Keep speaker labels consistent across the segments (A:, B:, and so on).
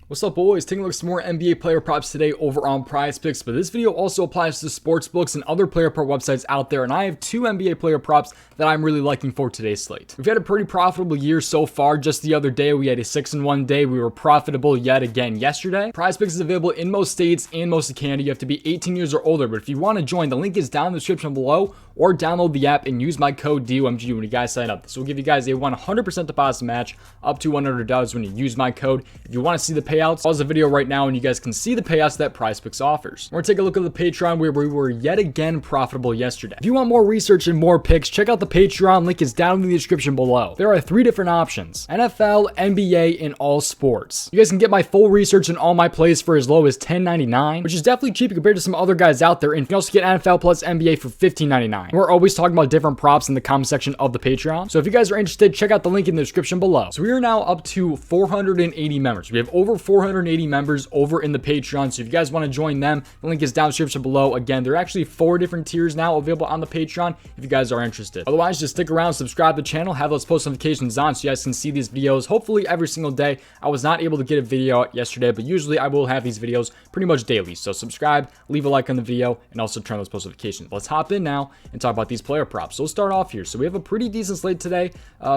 A: What's up, boys? Taking a look at some more NBA player props today over on PrizePicks, but this video also applies to sports books and other player prop websites out there, and I have two NBA player props that I'm really liking for today's slate. We've had a pretty profitable year so far. Just the other day, we had a 6-1 day. We were profitable yet again yesterday. PrizePicks is available in most states and most of Canada. You have to be 18 years or older, but if you want to join, the link is down in the description below, or download the app and use my code DOMG when you guys sign up. This will give you guys a 100% deposit match up to $100 when you use my code. If you want to see the payouts, pause the video right now and you guys can see the payouts that PrizePicks offers. We're going to take a look at the Patreon where we were yet again profitable yesterday. If you want more research and more picks, check out the Patreon. Link is down in the description below. There are 3 different options: NFL, NBA, and all sports. You guys can get my full research and all my plays for as low as $10.99, which is definitely cheap compared to some other guys out there. And you can also get NFL plus NBA for $15.99. We're always talking about different props in the comment section of the Patreon. So if you guys are interested, check out the link in the description below. So we are now up to 480 members. We have over 480 members over in the Patreon. So if you guys want to join them, the link is down in the description below. Again, there are actually 4 different tiers now available on the Patreon if you guys are interested. Otherwise, just stick around, subscribe to the channel, have those post notifications on so you guys can see these videos hopefully every single day. I was not able to get a video out yesterday, but usually I will have these videos pretty much daily. So subscribe, leave a like on the video, and also turn those post notifications. Let's hop in now and talk about these player props. So we'll start off here. So we have a pretty decent slate today,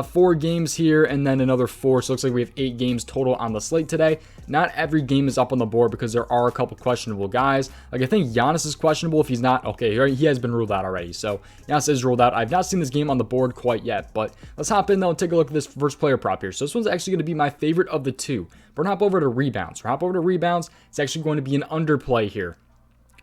A: 4 games here and then another 4. So it looks like we have 8 games total on the slate today. Not every game is up on the board because there are a couple questionable guys. Like I think Giannis is questionable. If he's not, okay, he has been ruled out already. So Giannis is ruled out. I've not seen this game on the board quite yet, but let's hop in though and take a look at this first player prop here. So this one's actually going to be my favorite of the 2. We're gonna hop over to rebounds. It's actually going to be an underplay here.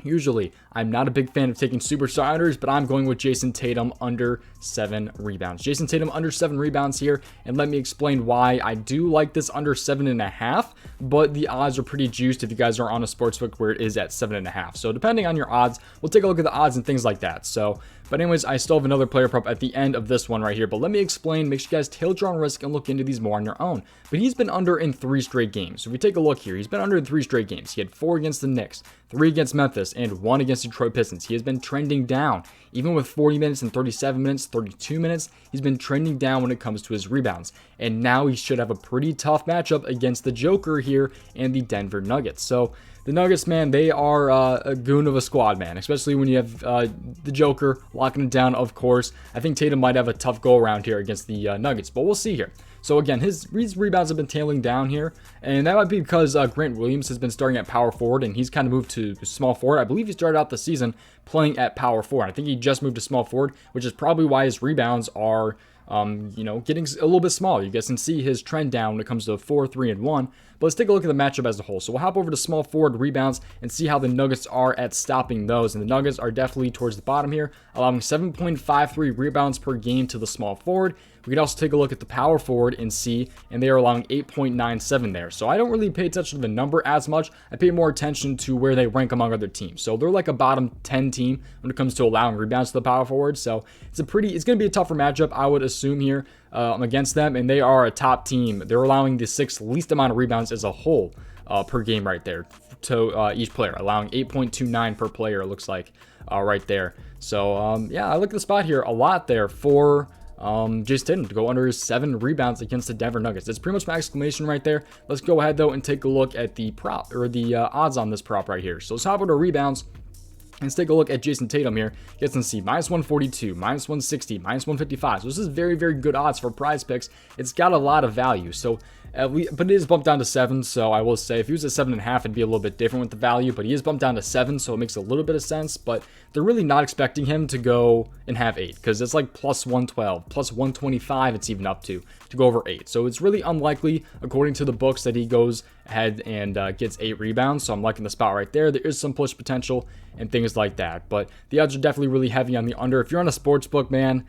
A: Usually, I'm not a big fan of taking superstar unders, but I'm going with Jason Tatum under 7 rebounds. Jason Tatum under 7 rebounds here, and let me explain why I do like this under 7.5, but the odds are pretty juiced if you guys are on a sportsbook where it is at 7.5. So depending on your odds, we'll take a look at the odds and things like that. But anyways, I still have another player prop at the end of this one right here, but let me explain. Make sure you guys tail your own risk and look into these more on your own. But he's been under in 3 straight games. So if we take a look here, he's been under in 3 straight games. He had 4 against the Knicks, 3 against Memphis, and 1 against Detroit Pistons. He has been trending down. Even with 40 minutes and 37 minutes, 32 minutes, he's been trending down when it comes to his rebounds. And now he should have a pretty tough matchup against the Joker here and the Denver Nuggets. So the Nuggets, man, they are a goon of a squad, man, especially when you have the Joker locking it down, of course. I think Tatum might have a tough go-around here against the Nuggets, but we'll see here. So again, his rebounds have been tailing down here, and that might be because Grant Williams has been starting at power forward, and he's kind of moved to small forward. I believe he started out the season playing at power forward. I think he just moved to small forward, which is probably why his rebounds are getting a little bit smaller. You guys can see his trend down when it comes to 4, 3, and 1. But let's take a look at the matchup as a whole. So we'll hop over to small forward rebounds and see how the Nuggets are at stopping those. And the Nuggets are definitely towards the bottom here, allowing 7.53 rebounds per game to the small forward. We can also take a look at the power forward and see, and they are allowing 8.97 there. So I don't really pay attention to the number as much. I pay more attention to where they rank among other teams. So they're like a bottom 10 team when it comes to allowing rebounds to the power forward. So it's going to be a tougher matchup, I would assume here against them. And they are a top team. They're allowing the 6th least amount of rebounds as a whole per game right there to each player, allowing 8.29 per player, it looks like right there. So yeah, I look at the spot here a lot there for Jason Tatum to go under his 7 rebounds against the Denver Nuggets. That's pretty much my exclamation right there. Let's go ahead though and take a look at the prop or the odds on this prop right here. So let's hop over to rebounds. Let's take a look at Jason Tatum here. You guys can see -142, -160, -155. So this is very, very good odds for PrizePicks. It's got a lot of value. So but it is bumped down to 7. So I will say if he was at 7.5, it'd be a little bit different with the value. But he is bumped down to 7, so it makes a little bit of sense. But they're really not expecting him to go and have 8 because it's like +112, +125. It's even up to go over 8. So it's really unlikely, according to the books, that he goes ahead and gets 8 rebounds. So I'm liking the spot right there. There is some push potential and things like that. But the odds are definitely really heavy on the under. If you're on a sports book, man,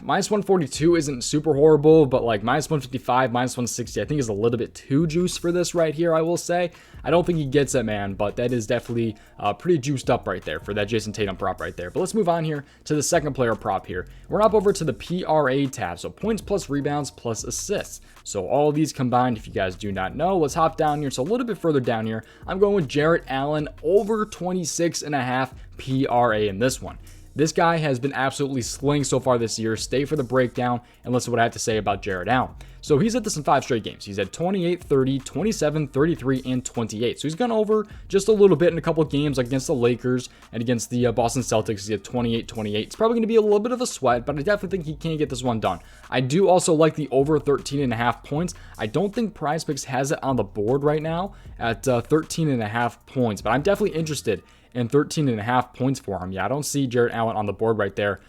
A: -142 isn't super horrible, but like -155, -160, I think is a little bit too juiced for this right here, I will say. I don't think he gets it, man, but that is definitely pretty juiced up right there for that Jason Tatum prop right there. But let's move on here to the second player prop here. We're up over to the PRA tab, so points plus rebounds plus assists. So all of these combined, if you guys do not know, let's hop down here. So a little bit further down here, I'm going with Jarrett Allen over 26.5 PRA in this one. This guy has been absolutely sling so far this year. Stay for the breakdown and listen to what I have to say about Jarrett Allen. So he's at this in 5 straight games. He's at 28, 30, 27, 33, and 28. So he's gone over just a little bit in a couple of games against the Lakers and against the Boston Celtics. He's at 28, 28. It's probably going to be a little bit of a sweat, but I definitely think he can get this one done. I do also like the over 13.5 points. I don't think PrizePicks has it on the board right now at 13.5 points, but I'm definitely interested in 13.5 points for him. Yeah, I don't see Jarrett Allen on the board right there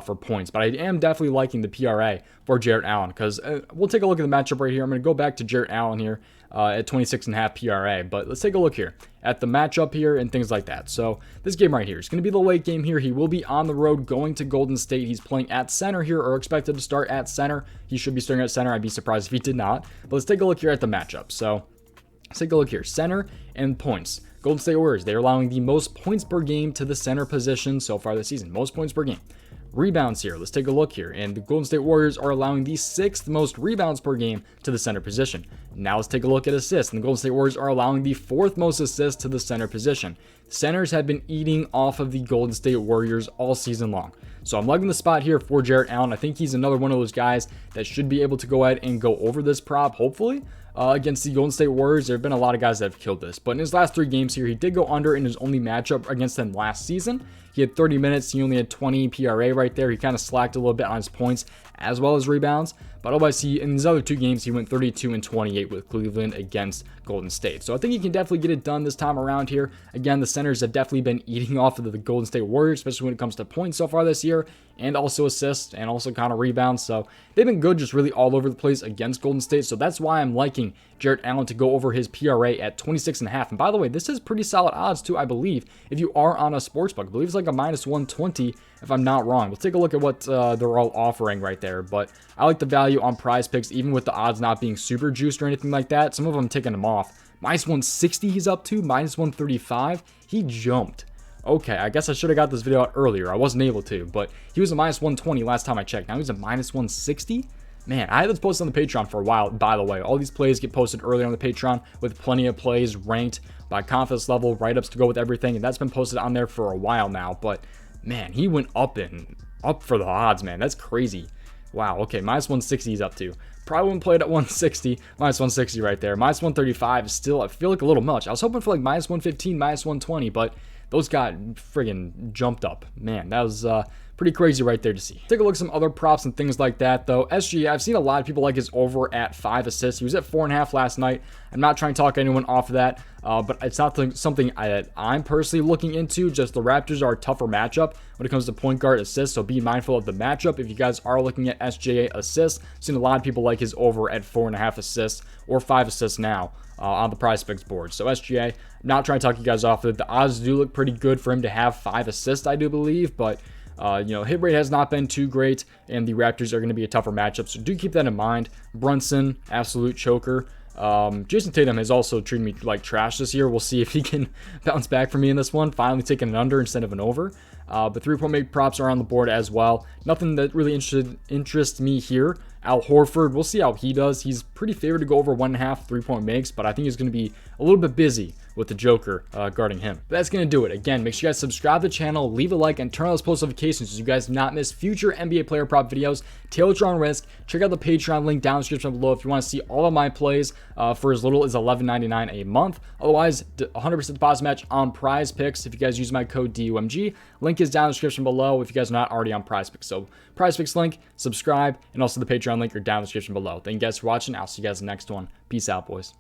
A: for points, but I am definitely liking the PRA for Jarrett Allen because we'll take a look at the matchup right here. I'm going to go back to Jarrett Allen here at 26.5 PRA, but let's take a look here at the matchup here and things like that. So this game right here is going to be the late game here. He will be on the road going to Golden State. He's playing at center here, or expected to start at center. He should be starting at center. I'd be surprised if he did not, but let's take a look here at the matchup. So let's take a look here. Center and points. Golden State Warriors, they're allowing the most points per game to the center position so far this season. Most points per game. Rebounds here, let's take a look here. And the Golden State Warriors are allowing the 6th most rebounds per game to the center position. Now let's take a look at assists. And the Golden State Warriors are allowing the 4th most assists to the center position. Centers have been eating off of the Golden State Warriors all season long. So I'm liking the spot here for Jarrett Allen. I think he's another one of those guys that should be able to go ahead and go over this prop, hopefully. Against the Golden State Warriors, there have been a lot of guys that have killed this. But in his last 3 games here, he did go under in his only matchup against them last season. He had 30 minutes. He only had 20 PRA right there. He kind of slacked a little bit on his points as well as rebounds. But otherwise, in his other 2 games, he went 32 and 28 with Cleveland against Golden State. So I think he can definitely get it done this time around here. Again, the centers have definitely been eating off of the Golden State Warriors, especially when it comes to points so far this year, and also assists and also kind of rebounds. So they've been good, just really all over the place against Golden State. So that's why I'm liking Jarrett Allen to go over his PRA at 26.5. And by the way, this is pretty solid odds too, I believe, if you are on a sportsbook. I believe it's like a minus 120 if I'm not wrong. We'll take a look at what they're all offering right there. But I like the value on PrizePicks, even with the odds not being super juiced or anything like that. Some of them taking them off. Minus 160 he's up to, minus 135. He jumped. Okay, I guess I should have got this video out earlier. I wasn't able to, but he was a minus 120 last time I checked. Now he's a minus 160. Man, I had this posted on the Patreon for a while, by the way. All these plays get posted earlier on the Patreon with plenty of plays ranked by confidence level, write-ups to go with everything, and that's been posted on there for a while now. But man, he went up for the odds, man. That's crazy. Wow, okay, minus 160 he's up to. Probably wouldn't play it at 160, minus 160 right there. Minus 135 is still, I feel like, a little much. I was hoping for like minus 115, minus 120, but those got friggin' jumped up. Man, that was pretty crazy right there to see. Take a look at some other props and things like that, though. SGA, I've seen a lot of people like his over at 5 assists. He was at 4.5 last night. I'm not trying to talk anyone off of that, but it's not something I'm personally looking into. Just the Raptors are a tougher matchup when it comes to point guard assists, so be mindful of the matchup. If you guys are looking at SGA assists, I've seen a lot of people like his over at 4.5 assists or 5 assists now on the PrizePicks board. So SGA, I'm not trying to talk you guys off of it. The odds do look pretty good for him to have 5 assists, I do believe, but hit rate has not been too great, and the Raptors are going to be a tougher matchup, so do keep that in mind. Brunson, absolute choker. Jason Tatum has also treated me like trash this year. We'll see if he can bounce back for me in this one, finally taking an under instead of an over. But 3-point make props are on the board as well. Nothing that really interests me here. Al Horford, we'll see how he does. He's pretty favored to go over 1.5 3-point makes, but I think he's going to be a little bit busy with the Joker guarding him. But that's going to do it. Again, make sure you guys subscribe to the channel, leave a like, and turn on those post notifications so you guys do not miss future NBA player prop videos. Tailor your own risk. Check out the Patreon link down in the description below if you want to see all of my plays for as little as $11.99 a month. Otherwise, 100% deposit match on PrizePicks if you guys use my code DOMG. Link is down in the description below if you guys are not already on PrizePicks. So PrizePicks link, subscribe, and also the Patreon link are down in the description below. Thank you guys for watching. I'll see you guys in the next one. Peace out, boys.